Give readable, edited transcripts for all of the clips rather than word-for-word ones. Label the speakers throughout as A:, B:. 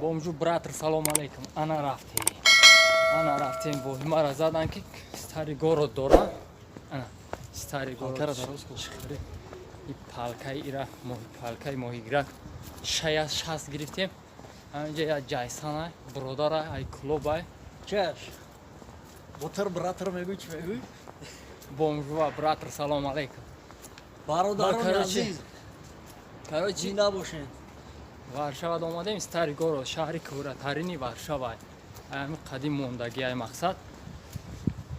A: Бомжу братр, салом алейкум. Ана рафтем бо мара задан ки стари город дора. Ана стари город. И палкай ира палкай моҳигирак шаст гирифтем. Ҳаминҷа я ҷайсана бродара ай клубай.
B: Чаш. Ботар братр мегӯй чӣ мегӯй?
A: Бомжува братр, салом алейкум.
B: Бародарони азиз.
A: Короче,
B: зинда бошед.
A: Варшава омадем, стари город, шаҳри кӯратарини Варшава. Ҳамин қадим мондагиай мақсад.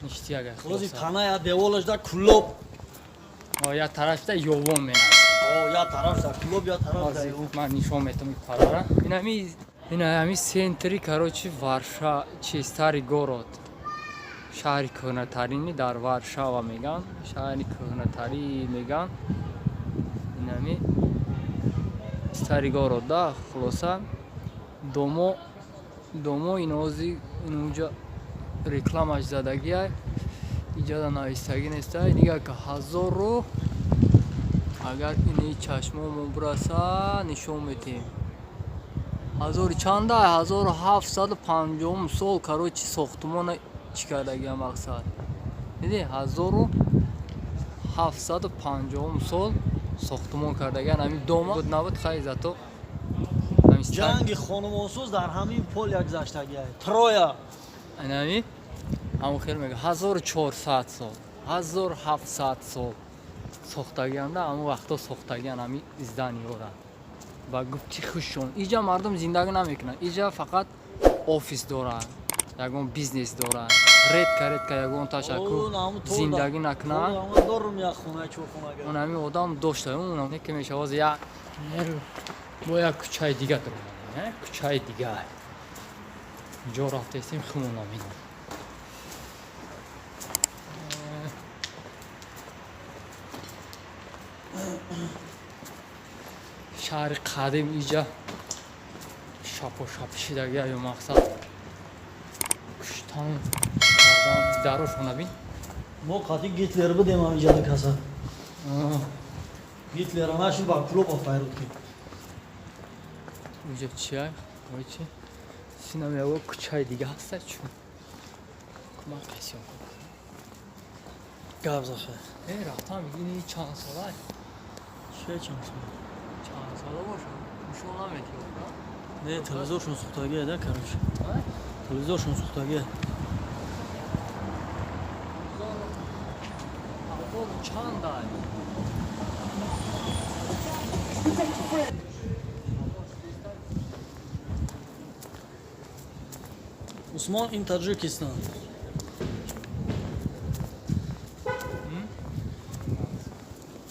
A: Ништияга
B: хулоси таная деволашда кулоб.
A: Я тарафда ёвон менад.
B: Я тарафда кулоб, я тарафда ёвон.
A: Ман нишон метам парара. Ин сентри, короче, Варша, чи стари город. Шаҳри кӯҳнатарини дар Варшава меган. Шаҳри кӯҳнатарӣ меган. Инами стари город да, хулоса домо инози инуҷа рекламаш задагиай. Иҷода навистагӣ нестай. Дига ка 1000 агар ини чашмомон бураса нишон метем. 1000 чанда 1750 сол короче сохтмона чӣ кардагия мақсад. Диди 1750 сол сохтмон кардагиан. Ҳамин дома набуд хай зато
B: ҷанги хонумонсоз дар ҳамин пол як заштагиай. Троя.
A: Инами ҳамон хел мега 1400 сол 1700 сол сохтагианда ҳамон вақто сохтагиан ҳамин зданиёра. Ба гуфти хушшон иҷа мардум зиндагӣ намекунанд. Иҷа фақат офис доранд, ягон бизнес доранд. редка ягон ташаккур зиндагӣ накунанд. Он ҳамин одам дошта он ки мешавад як бо як кӯчаи дига дорад. Кӯчаи дига ҷо рафтестем хумонамин. шаҳри қадим иҷа шапошапшидаги ё мақсад куштан кардан дарошона бин.
B: Мо қати Гитлер будем ҳаминҷада каса. Гитлер нашид ба клуб пайрод ки.
A: Иҷа чиай? Ойчи. Синам яго кӯчаи дига ҳаста чӯ? Кумак қисён кун.
B: Гап зафа.
A: Рафтам ини чанд солай?
B: Че чанд сол?
A: Чанд сола бошад? Нишон наметиёб, на?
B: Не, телевизоршон сӯхтагиа да, короче. Телевизоршон сӯхтагиа.
A: Чандай?
B: Усмон, ин Таҷикистон.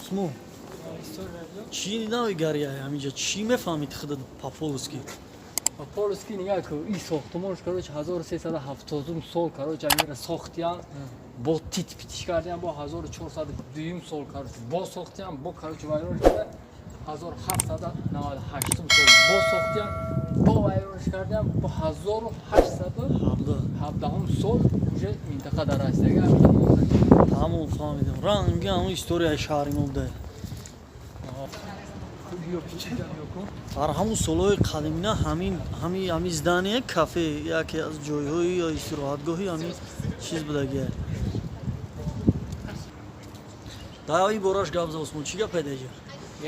B: Усмон, чӣ навигарияй ҳаминҷа? Чӣ мефаҳмид худат по-полски?
A: По-полски нигах ку ин сохтмонш короче 1370 сол короче амира сохтиян. Бо тит-питиш кардиян бо 1402 сол короче бо сохтиян бо короче вайронш карда 1798 сол бо сохтиян бо вайронш кардиян бо 1817 сол уже минтақа дар растаги
B: ҳамон фаҳмидам. Ранги ҳамон историяи шаҳри мо буда. дар ҳамон солҳои қадимина ҳамин здания кафе яке аз ҷойҳои ё истироҳатгоҳи ҳамин чиз будагия. дар ин бораш гап за Усмон, чӣ гап пайдаҷа?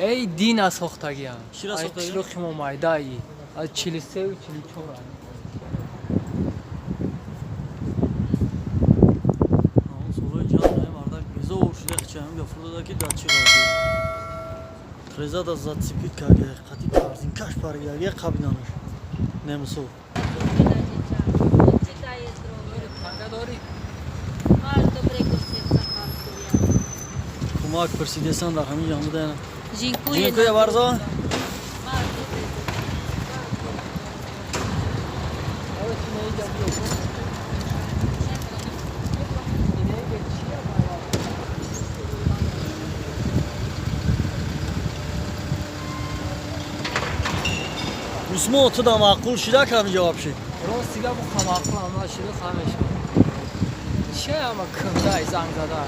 A: эй дина сохтагиам.
B: Чира сохтагиам?
A: Шлухи мо майдаи аз 43 44 ай.
B: ҳамон солҳои ҷамъ мардак безор шуда чам гафур дада ки дар чӣ вазъ трезада зацепит кардия қати карзинкаш паргия қабинанаш немсо кумак персидесан дар ҳамин ҷам буда. Жинкуя варзо Усмон, ту да маъқул шуда ки ҳамин ҷавоб шид.
A: Ростига бу хамақул ама шуда хамеша. Чӣ ама кундай занг зада?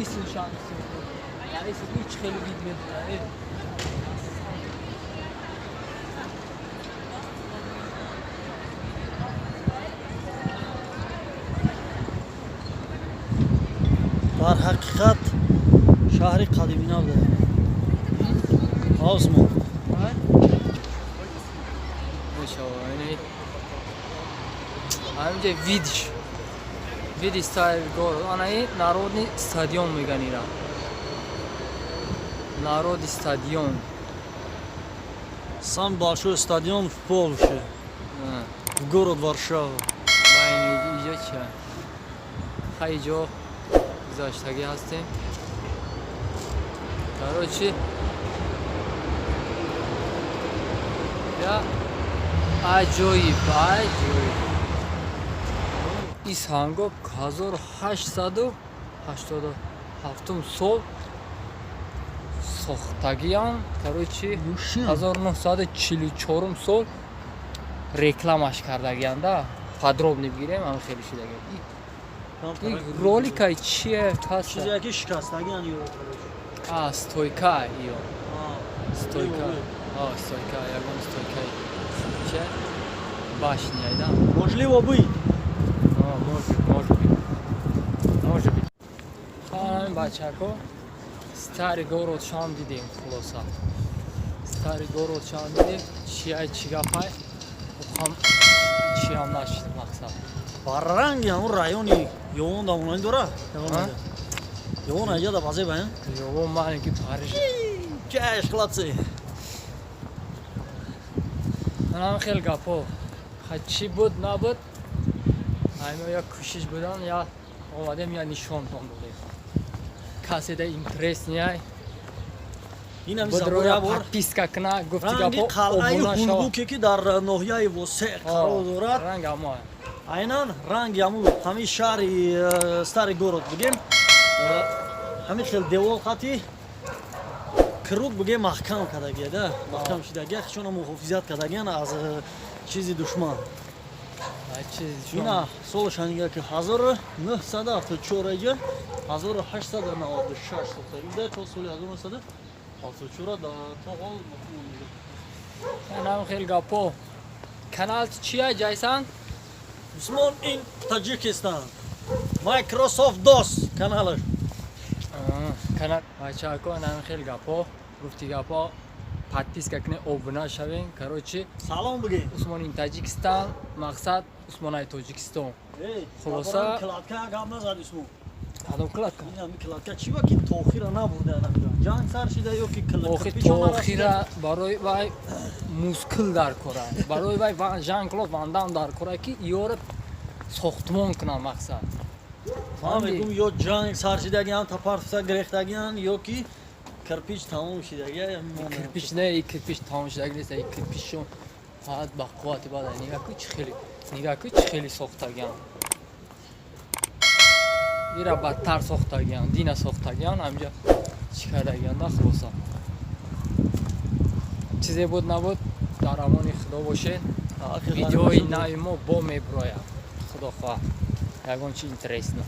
A: Исм шанс. Я исм хич хели вид медонам.
B: дар ҳақиқат шаҳри қадимина буда. Осмон.
A: Ҳамҷа видиш стайл город. Анаи народный стадион меган ира. Народный стадион.
B: Сам большой стадион в Польше, в город Варшава.
A: Вайни иҷо чия? Хай ҷо гузаштагӣ ҳастем. Короче я аҷоиб. Исҳангоп 1887 сол сохтагиян. Короче 1944 сол рекламаш кардагианда. Подробно бигирем, ам хеле шидагия. Ин роликай чие каса?
B: Чизе ки шикастагиан ё.
A: Стойка ё. Стойка. Стойка, ягон стойка. Че? Башня, да?
B: Можливо быть.
A: Может быть. Ҳамин бачако старый город шам дидем хулоса. Старый город шам дидем. Чӣ гапай? Хам чиам нашид мақсад.
B: Барранги ҳамун райони ёвон дамонои дора. Ёвон аҷа да базе баен.
A: Ёвон маленький Париж.
B: Чаш хлопцы.
A: Манам хел гапо. Чӣ буд набуд? Айно я кӯшиш будан, я омадем, я нишонтон додем. Каседа интерес неай.
B: Ин ҳам
A: Будро я подписка кна, гуфти
B: ранги
A: гапо
B: қалъаи
A: обуна шава.
B: ҳулбуке ки дар ноҳияи восеъ қарор дорад.
A: Ранг амоа.
B: Айнан ранги ҳамун ҳамин шаҳри старый город бигем. Ҳамин хел девор хати круг бигем маҳкам кардагия да. Маҳкам шидагия, чуна муҳофизат кардагиан аз чизи душман. Ина солаш ҳанга ки 1974 аҷа 1896 сохтагӣ да то соли 1974 да то ҳол мақбул.
A: Манам хел гапо. Канал чия ҷайсан?
B: Усмон ин Таҷикистон. Microsoft DOS каналаш.
A: Канал бачако нам хел гапо. Гуфти гапо. Подписка кне, обуна шавен. Короче,
B: салом биги.
A: Усмон ин Таҷикистон, мақсад Усмонай Тоҷикистон. Хулоса
B: кладка гап назад Усмон.
A: Адам кладка.
B: Ин ами кладка чи ва ки тоохира набурда намҷа. Ҷанг сар шида ё ки кладка.
A: Охи тоохира барои вай мускул дар кора. Барои вай Жан-Клод Ван Дам дар кора ки ёра сохтмон кна мақсад.
B: Ман мегум ё ҷанг сар шидагиан, тапарфса грехтагиан ё ки кирпич тамом шидагия.
A: Кирпич не, кирпич тамом шидагия нест, кирпичшон фақат ба қуввати баъд. Нигаҳ кӯ чӣ хеле сохтагиан. ира бадтар сохтагиан, дина сохтагиан, ҳамҷа чӣ кардагиан да хулоса. Чизе буд набуд, дар амони худо бошед. Видеои нави мо бо меброяд. Худо хоҳад. Ягон чи интересно.